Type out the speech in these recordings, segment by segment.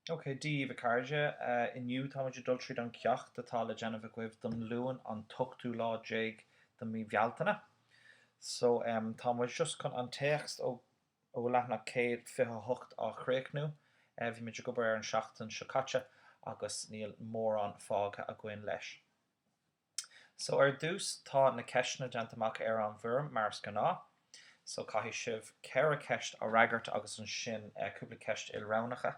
Okay, díomh cairde inniu táiméidir dul tríd an ceacht atá le déanamh goibh don luúin an tuchtú lá déag do mí bhealtaine. So tá muid just chun an text ó lethna 128 á chréicnú, bhí muidir go ar an seachtain sicáte agus níl mór an fága a gcuin leis. So ar dús tá na ceisna deantamach ar an bhurm mars go ná, so caithfidh sibh ceithre ceist á raigart agus an sin cúpla ceist ilránacha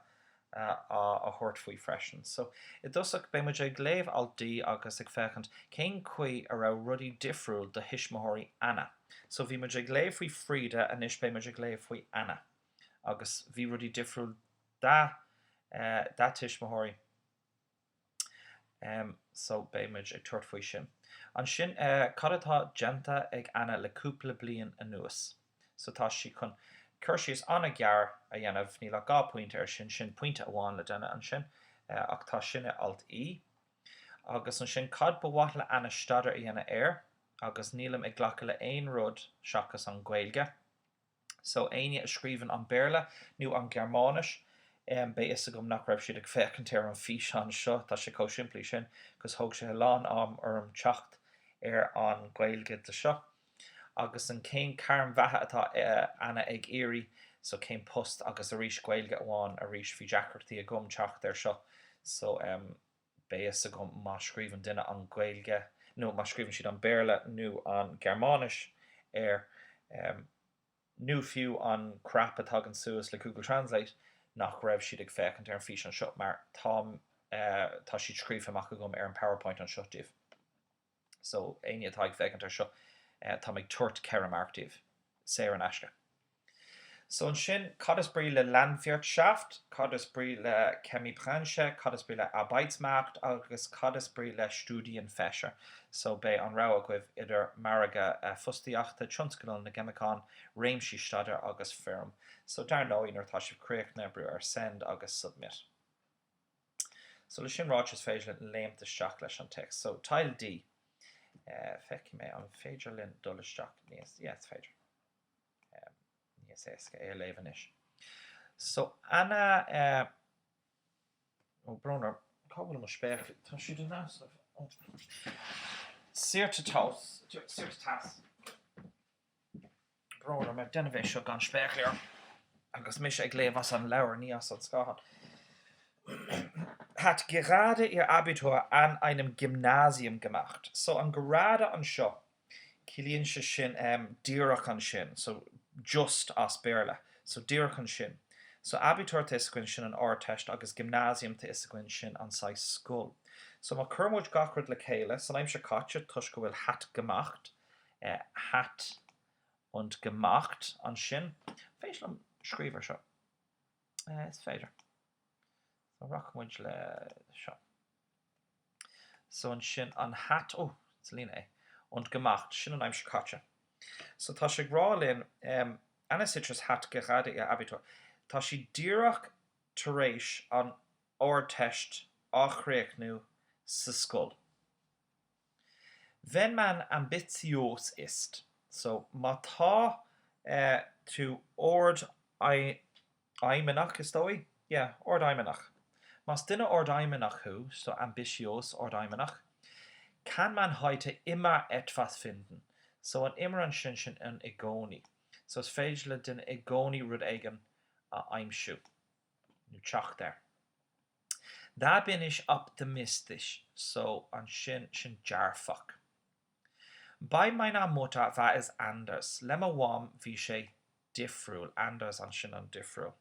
a thuirt faoi freisin. So I dosach bé muid ag léamh altaí agus ag fechant cén chuí a ra rudí difriúil de hisismóirí Anna. So bhí muid ag léamh faoi Fríde a níos bé muid ag léamh faoi Anna. Agus bhí rudí difriúil da hisismóirí. So bé muid ag tuairt faoi sin. An sin cad atá genta ag Anna le cúpla bliain anuas. So tá si chun chuir síos anna gear a dhéanamh ní le gá pointe ar sin pointe amháin le déine an sin ach tá sinne alt í. Agus an sin cad bhhaith le Anna stadar a dhéana air agus nílam ag ghlacha le aon rud seachas an Gaeilge. So aine a scríbhann an Béarla nó an Gearmánis bé is a gom nach raibh siad ag fechant ar an fís an seo tá sé có siimplí sin gus thóg sé lán am ar an teacht ar an Gaeilge de seo. Agus an cén carm bheithe atá Anna ag éirí, so cén post agus a rís Gaeilge amháin a rís fhí deachirtaí a gom teacht ar seo. So bé is a gom má scríbhann duine an Gaeilge, nó má scríbhann siad an Béarla nó an Gearmánis ar nó fiú an crap atá an suas le Google Translate nach raibh siad ag fechant ar an fís an seo, mar tá siad scríomh amach a gom ar an PowerPoint an seo díobh. So aine atá ag fechant ar seo tá ag tuairt ceithre martíobh sé an aisce. So an sin cad is brí le Landwirtschaft, cad is brí le Chemiebranche, cad is brí le Arbeitsmarkt agus cad is brí le Studien Fächer. So bé an rá a goibh idir marga fustaíochta tionscanal na Gemicán réimsí stadar agus firm. So dar nóíonar tá sibh críochna brú ar send agus submit. So le sin ráid is féidir le léimta seach leis an text. So Teil D. Feici mé an féidir linn dulaisteach níos féidir. Níos éasca é léimhan is. So Anna Brunner, cábhfuil mo spéachla, tá siad an nás Siirte tas. Brunner me denna bheith seo gan spéachla agus mis ag léamh as an leabhar ní as an scáhan. Hat gerade ihr Abitur an einem Gymnasium gemacht. So an gerade an seo, cilíonn se sin díreach an sin, so just as Béarla. So díreach an sin. So Abitur te iscuin sin an árteist agus Gymnasium te iscuin sin an sais scúl. So má curmúid gachrad le chéile, san aimim se caite tuis go bhfuil hat gemacht, hat und gemacht an sin. Féidir am scríomhar seo. Is féidir. Rockmuid le seo. So an sin an hat, it's lína und gemacht, sin an aimim se caite. So tá sé grálinn Anna Citrus hat gerade ihr Abitur. Tá si díreach tar éis an árteist á chréichnú sa scúl. Wenn man ambitios ist, so má tá tú ord aimenach is dói? Yeah, ord aimenach. Mas dinne ordaimenach hu, so ambitios ordaimenach, kann man heute immer etwas finden. So an immer an sin an egoni. So is féidir den egoni rud eigen a aimsú. Nu teach der. Da bin ich optimistisch, so an sin jarfach. Bei meiner Mutter war es anders. Lemma wam wie sé difriúil, anders an sin an difriúil.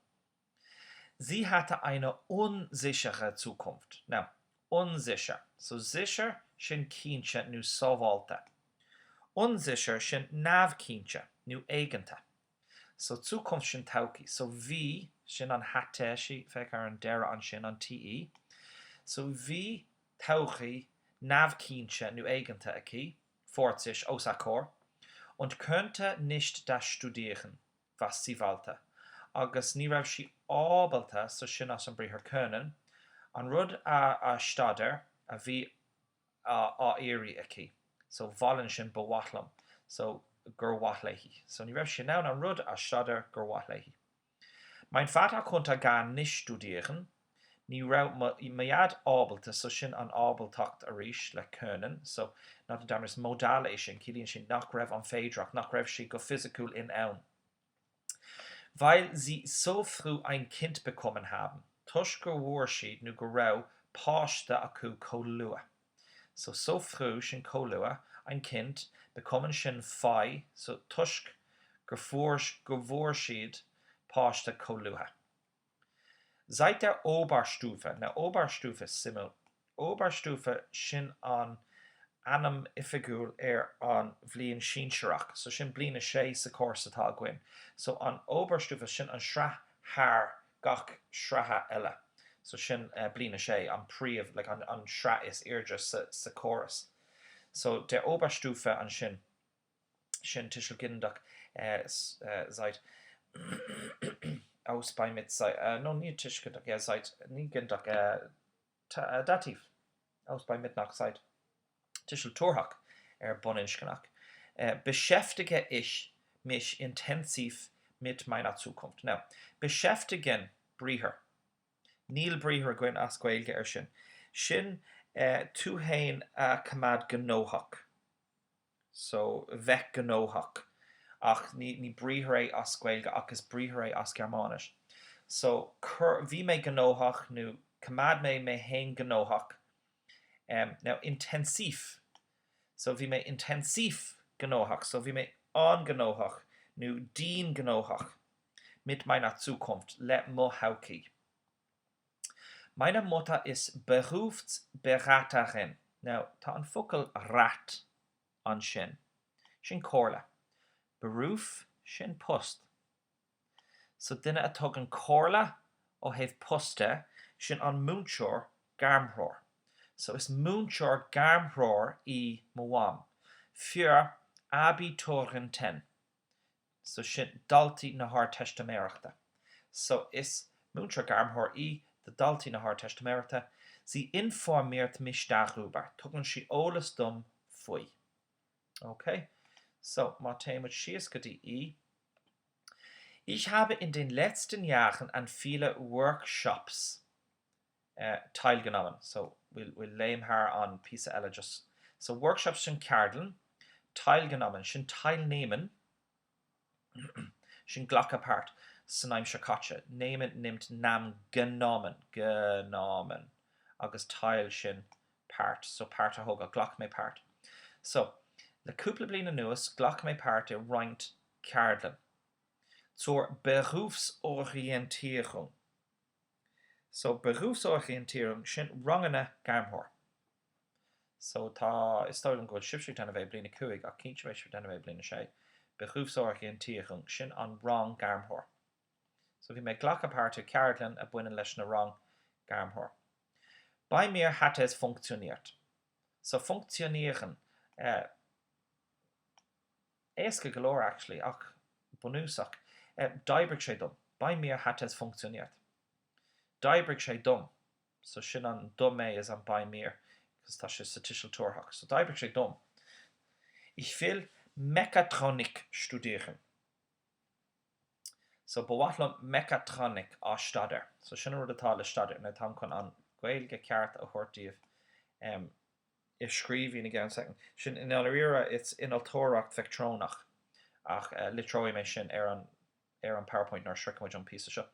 Sie hatte eine unsichere Zukunft. Now, unsicher. So sicher sin cínte nu sábháilte. Unsicher sin neamhcínte nu éigente. So Zukunft sin tauki. So vi sin an hatte si feic ar an deire an sin an TE. So vi tauchi neamhcínte nu éigente aki, fort sich außer und könnte nicht das studieren, was sie wollte. Agus ní raibh si ábalta so sin as an bríthar cúnan, an rud a stadar a bhí á éirí aici. So bhalann sin bhhaithlam, so gur waithléithí. So ní raibh sin ná an rud a stadar gur waithléithí. Mein Vater konnte gar nicht studieren, Ní ra maiad ábalta so sin an ábaltacht a ríis le cúnan, so not damers modal é sin, cílíonn sin nach raibh an féidirach, nach raibh si go physical in ann. Weil sie so früh ein Kind bekommen haben, tush go bhfuair siad nó go raibh páiste acu comhlua. So früh sin comhlua, ein Kind, bekommen sin fai, so tush go bhfuair siad páiste comhlua. Seit der Oberstufe, na Oberstufe simul, Oberstufe sin an anam ifigúil an bhliain sínseireach, so sin bliana sé sa córas atá gcuin. So an Oberstufe sin an srath thar gach sratha eile. So sin bliana sé an príomh, like an srath is irdre sa córas. So der Oberstufe an sin tischel gindach seit aus bei mit no nie tischgindach seit nie gindach dativ aus bei mit nach seit tischel torhak boninschkenach beschäftige ich mich intensiv mit meiner Zukunft. Now, beschäftigen briher. Níl briher gwen as gweilge sin. Sin tú hain cumad gnóhach. So vec gnóhach. Ach ní briher as gweilge agus briher as Germanisch. So vi me gnóhach nu cumad me hain gnóhach. Now intensiv. So vi me intensiv gnóhach. So vi me an gnóhach. Nu dien gnóhach. Mit meiner Zukunft. Let mo hauki. Meine Mutter ist Berufsberaterin. Now, ta an fukkel rat an sin. Sin cóla. Beruf, sin post. So dinne a tug an cóla o hef poste, sin an múnseoir garmhrór. So is múnseoir garmhrór I mwam. Fjör abi toren ten. So sin dalti na haar testamerachta. So is múnseoir garmhrór I de dalti na haar testamerachta. Sie informiert mich darüber. Tugen sie alles dum fui. Okay. So, Martin mit Schieskadi. Ich habe in den letzten Jahren an viele Workshops teilgenommen. So, we'll lame her on piece of just. So, Workshops sind Kardeln, teilgenommen, sind teilnehmen, sind Glockapart, Sanaim Shakacha, nehmen, nimmt, nam, genommen, August teil sind part, so part a hoga, Glock me part. So, le couple blina nuas, Glock me part, reint Kardeln. Zur Berufsorientierung. So, Berufsorientierung sind rangene garmhor. So, ta is stolen good shipship dan away blina kuig, a kinch me dan away blina shay. Berufsorientierung sind an rang garmhor. So, we make Glock apart to Kardeln a buinen leschna rang garmhor. Bei mir hat es funktioniert. So, funktionieren. Eske galore actually, ach, bonusach. Daibrig sé dum. Bei mir hat es funktioniert. Daibrig sé dum. So sin an dumme is an bei mir. Because das is statistical torhach. So daibrig sé dum. Ich will Mechatronik studieren. So bewatlam Mechatronik a stader. So sin rud atá stader. Na tam kon an gweilge ceart a hortíh is scríbhín again second. Sin in alira it's in altorach vectronach. Ach litroi me sin an PowerPoint nor schrecken on piece of shit.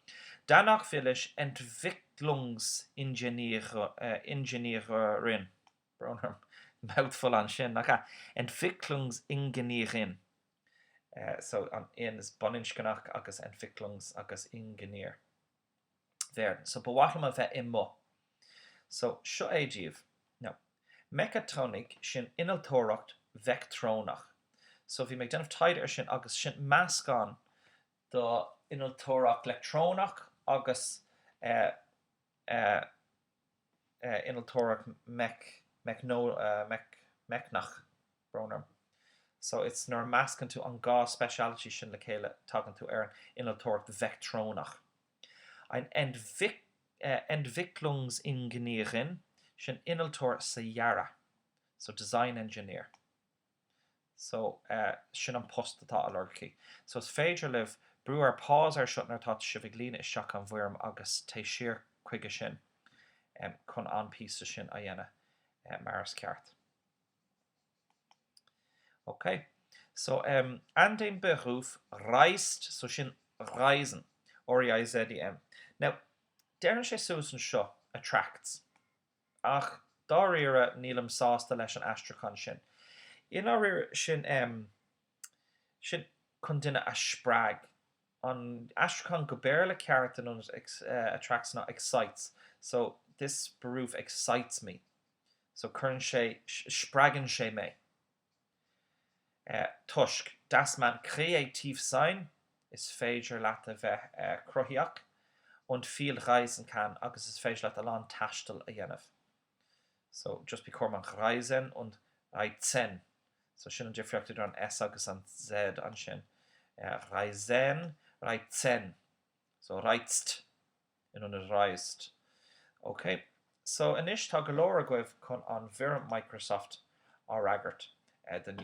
Danach will ich Entwicklungsingenieurin. Brauner mouthful on shin. Entwicklungsingenieurin. So an in is Boninschkenach agus Entwicklungs agus Ingenieur. Werden. So bewachlam of immo. So sho agiv. No. Mechatronic shin inaltorocht vectronach. So if you make den of tider shin agus shin mascon the inaltorach electronach agus inaltorach mechnach broner. So it's nor mascon to an ga speciality shin lekele talking to Aaron inaltorach vectronach. Ein Entwicklungsingenieurin shin inaltor sayara. So design engineer. So shin an post atá alorki. So it's féidir live brewer pause ar shutnar tat shiviglina is shak an bhuirm agus te sheer chuige sin. chun anpíosa sin a dhéanamh maras ceart. Okay, so an beruf reist, so sin reisen, R-E-I-Z-E-N. Now, dearan sé suasan seo attracts, ach dá riara nílam sásta leis an astrachan sin. In áir sin sin chun duine a sprág. An astrachan go béarla ceart an attracts not excites. So this beruf excites me. So current sé spragen sé me. Tusk, das man kreativ sein, is féidir leat a bheith cruthaíoch, und viel reisen kann, agus is féidir leat a lán taistil a dhéanamh. So just become man reisen und reizen. So sin an difriachtar an S agus an Z an sin. Reisen, reizen. So reizt in an reist. Okay, so inis tá go leor a goibh chun an bhíreann Microsoft á ragart den